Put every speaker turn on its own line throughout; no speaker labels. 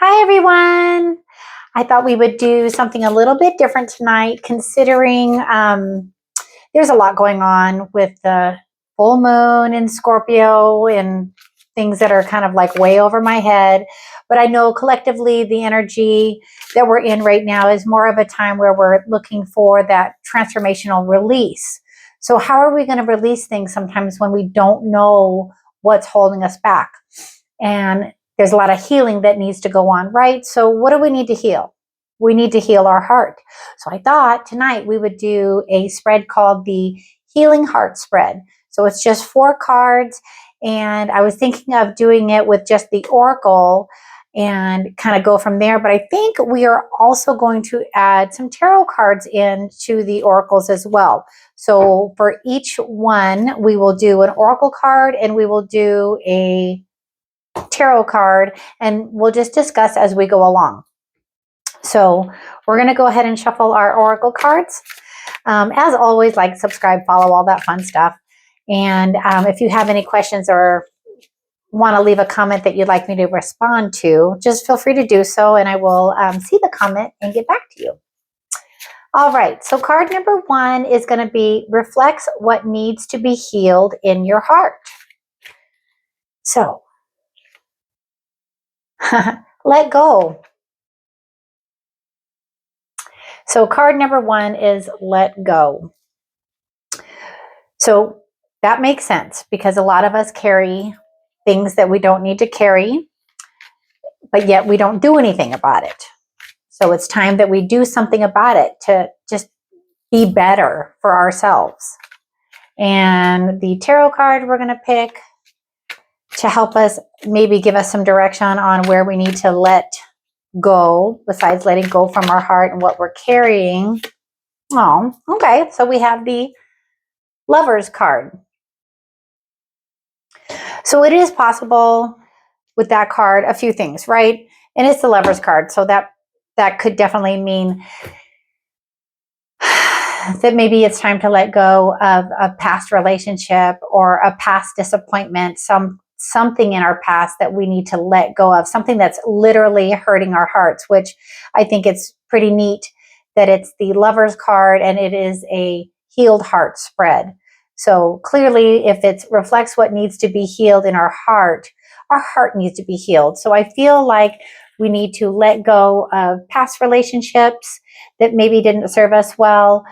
Hi everyone. I thought we would do something a little bit different tonight considering there's a lot going on with the full moon in Scorpio and things that are kind of like way over my head. But I know collectively the energy that we're in right now is more of a time where we're looking for that transformational release. So how are we going to release things sometimes when we don't know what's holding us back? And there's a lot of healing that needs to go on, right? So what do we need to heal? We need to heal our heart. So I thought tonight we would do a spread called the Healing Heart Spread. So it's just 4 cards, and I was thinking of doing it with just the oracle and kind of go from there. But I think we are also going to add some tarot cards into the oracles as well. So for each one, we will do an oracle card and we will do a tarot card, and we'll just discuss as we go along. So we're going to go ahead and shuffle our oracle cards. As always, like, subscribe, follow, all that fun stuff. And if you have any questions or want to leave a comment that you'd like me to respond to, just feel free to do so, and I will see the comment and get back to you. All right, so card number 1 is going to be reflects what needs to be healed in your heart. So let go. So card number 1 is let go. So that makes sense because a lot of us carry things that we don't need to carry, but yet we don't do anything about it. So it's time that we do something about it to just be better for ourselves. And the tarot card we're going to pick to help us, maybe give us some direction on where we need to let go, besides letting go from our heart and what we're carrying. Oh, okay. So we have the Lover's card. So it is possible with that card, a few things, right? And it's the Lover's card. So that could definitely mean that maybe it's time to let go of a past relationship or a past disappointment, something in our past that we need to let go of, something that's literally hurting our hearts, which I think it's pretty neat that it's the Lover's card and it is a healed heart spread. So clearly, if it reflects what needs to be healed in our heart needs to be healed. So I feel like we need to let go of past relationships that maybe didn't serve us well,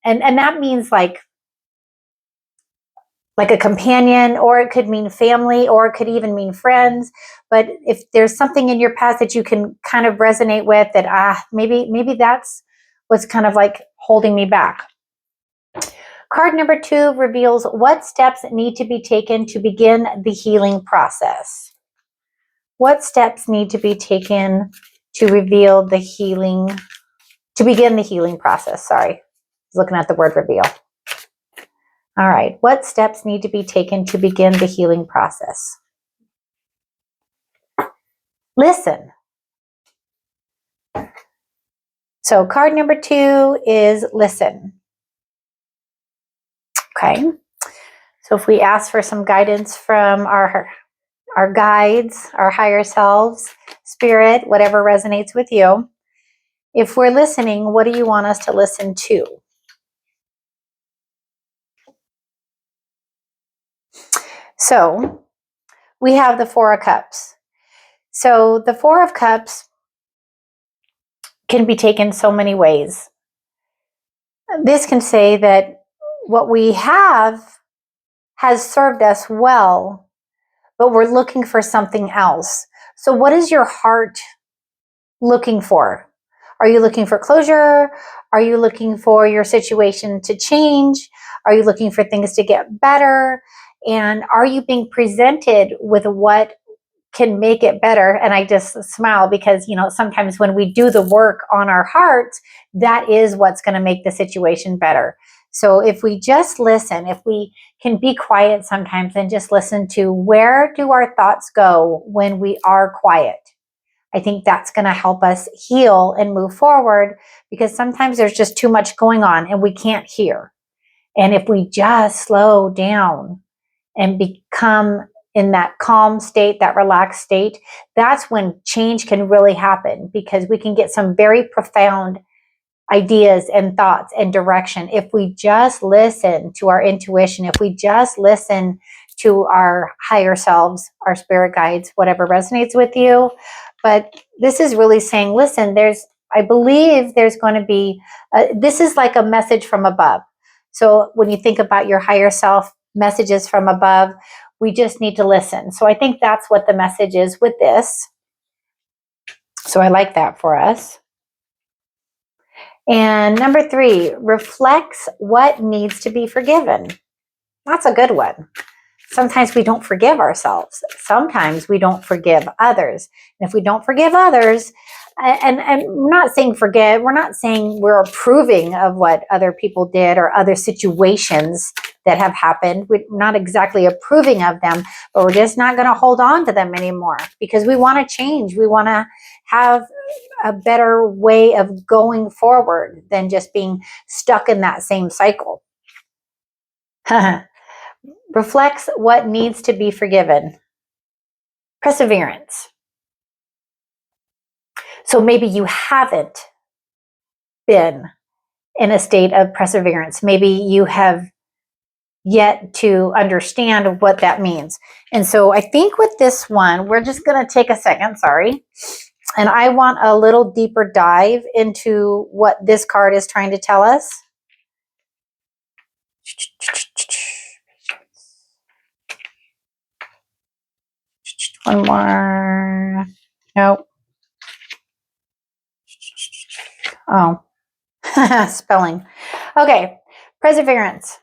and that means like a companion, or it could mean family, or it could even mean friends. But if there's something in your past that you can kind of resonate with, that maybe that's what's kind of like holding me back. Card number 2 reveals what steps need to be taken to begin the healing process. What steps need to be taken to begin the healing process? Sorry, I was looking at the word reveal. All right, what steps need to be taken to begin the healing process? Listen. So card number 2 is listen. Okay, so if we ask for some guidance from our guides, our higher selves, spirit, whatever resonates with you, if we're listening, what do you want us to listen to? So we have the 4 of Cups. So the 4 of Cups can be taken so many ways. This can say that what we have has served us well, but we're looking for something else. So what is your heart looking for? Are you looking for closure? Are you looking for your situation to change? Are you looking for things to get better? And are you being presented with what can make it better? And I just smile because, sometimes when we do the work on our hearts, that is what's going to make the situation better. So if we just listen, if we can be quiet sometimes and just listen to where do our thoughts go when we are quiet, I think that's going to help us heal and move forward, because sometimes there's just too much going on and we can't hear. And if we just slow down and become in that calm state, that relaxed state, that's when change can really happen, because we can get some very profound ideas and thoughts and direction if we just listen to our intuition, if we just listen to our higher selves, our spirit guides, whatever resonates with you. But this is really saying, listen, I believe there's going to be, this is like a message from above. So when you think about your higher self, messages from above, we just need to listen. So I think that's what the message is with this. So I like that for us. And number 3, reflects what needs to be forgiven. That's a good one. Sometimes we don't forgive ourselves. Sometimes we don't forgive others. And if we don't forgive others, and we're not saying forgive, we're not saying we're approving of what other people did or other situations that have happened. We're not exactly approving of them, but we're just not going to hold on to them anymore, because we want to change. We want to have a better way of going forward than just being stuck in that same cycle. Reflects what needs to be forgiven. Perseverance. So maybe you haven't been in a state of perseverance. Maybe you have yet to understand what that means. And so I think with this one, we're just going to take a second, and I want a little deeper dive into what this card is trying to tell us. One more. Nope. Oh, spelling. Okay. Perseverance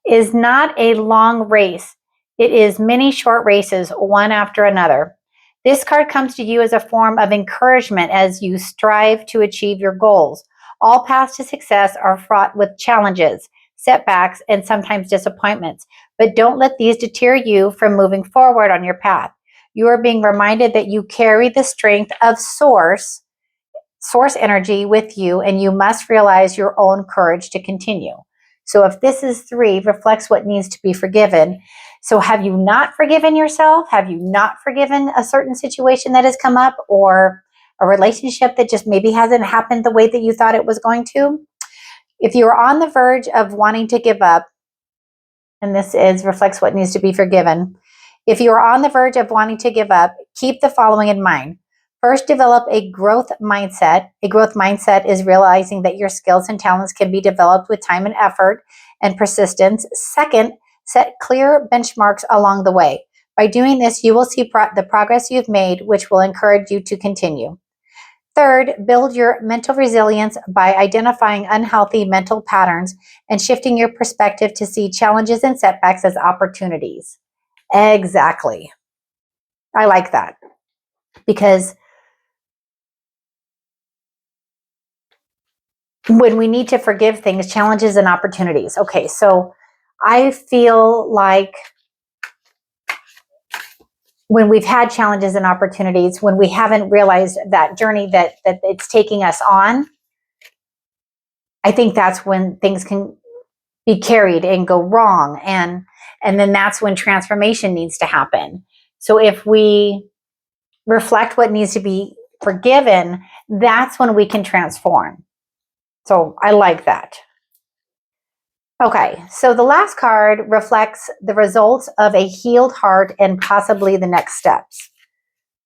is not a long race. It is many short races, one after another. This card comes to you as a form of encouragement as you strive to achieve your goals. All paths to success are fraught with challenges, setbacks, and sometimes disappointments, but don't let these deter you from moving forward on your path. You are being reminded that you carry the strength of source energy with you, and you must realize your own courage to continue. So if this is 3, reflects what needs to be forgiven. So have you not forgiven yourself? Have you not forgiven a certain situation that has come up, or a relationship that just maybe hasn't happened the way that you thought it was going to? If you are on the verge of wanting to give up, and this reflects what needs to be forgiven. If you are on the verge of wanting to give up, keep the following in mind. First, develop a growth mindset. A growth mindset is realizing that your skills and talents can be developed with time and effort and persistence. Second, set clear benchmarks along the way. By doing this, you will see the progress you've made, which will encourage you to continue. Third, build your mental resilience by identifying unhealthy mental patterns and shifting your perspective to see challenges and setbacks as opportunities. Exactly. I like that, because when we need to forgive things, challenges and opportunities. Okay, so I feel like when we've had challenges and opportunities, when we haven't realized that journey that it's taking us on, I think that's when things can be carried and go wrong. And then that's when transformation needs to happen. So if we reflect what needs to be forgiven, that's when we can transform. So I like that. Okay, so the last card reflects the results of a healed heart and possibly the next steps.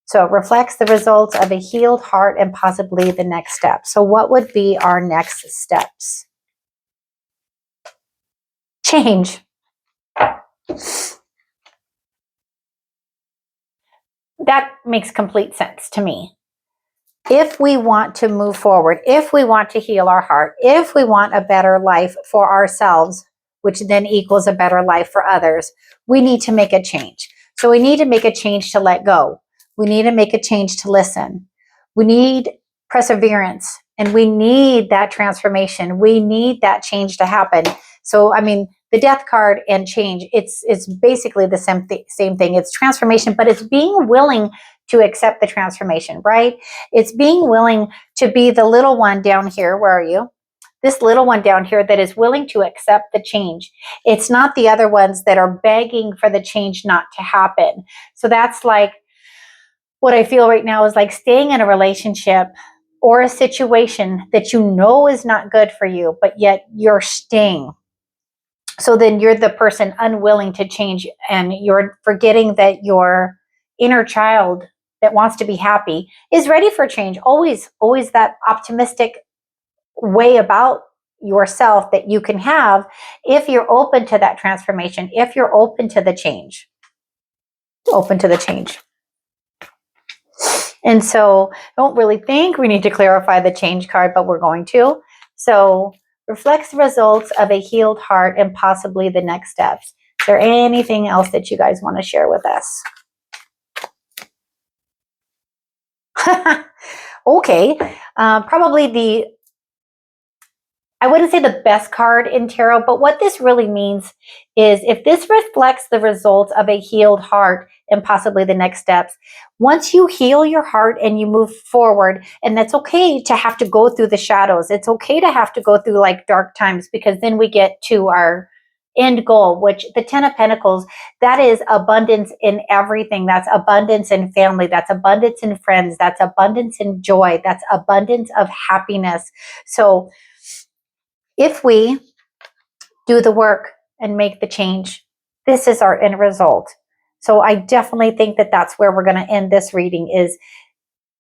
So it reflects the results of a healed heart and possibly the next step. So what would be our next steps? Change. That makes complete sense to me. If we want to move forward, if we want to heal our heart, if we want a better life for ourselves, which then equals a better life for others, we need to make a change. So we need to make a change to let go. We need to make a change to listen. We need perseverance, and we need that transformation. We need that change to happen. So, I mean, the death card and change, it's basically the same thing. It's transformation, but it's being willing to accept the transformation, right? It's being willing to be the little one down here. Where are you? this little one down here that is willing to accept the change. It's not the other ones that are begging for the change not to happen. So that's like what I feel right now is like staying in a relationship or a situation that you know is not good for you, but yet you're staying. So then you're the person unwilling to change, and you're forgetting that your inner child that wants to be happy is ready for change. Always, always that optimistic way about yourself that you can have if you're open to that transformation, if you're open to the change. Open to the change. And so I don't really think we need to clarify the change card, but we're going to. So reflects the results of a healed heart and possibly the next steps. Is there anything else that you guys want to share with us? Okay. Probably I wouldn't say the best card in tarot, but what this really means is if this reflects the results of a healed heart and possibly the next steps, once you heal your heart and you move forward, and that's okay to have to go through the shadows. It's okay to have to go through like dark times, because then we get to our end goal, which the 10 of Pentacles, that is abundance in everything. That's abundance in family. That's abundance in friends. That's abundance in joy. That's abundance of happiness. So if we do the work and make the change, this is our end result. So I definitely think that that's where we're going to end this reading, is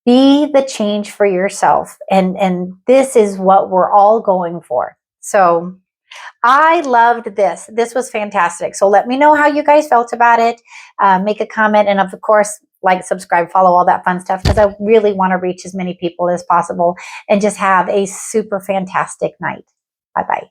be the change for yourself. And this is what we're all going for. So I loved this. This was fantastic. So let me know how you guys felt about it. Make a comment. And of course, like, subscribe, follow, all that fun stuff, because I really want to reach as many people as possible and just have a super fantastic night. Bye-bye.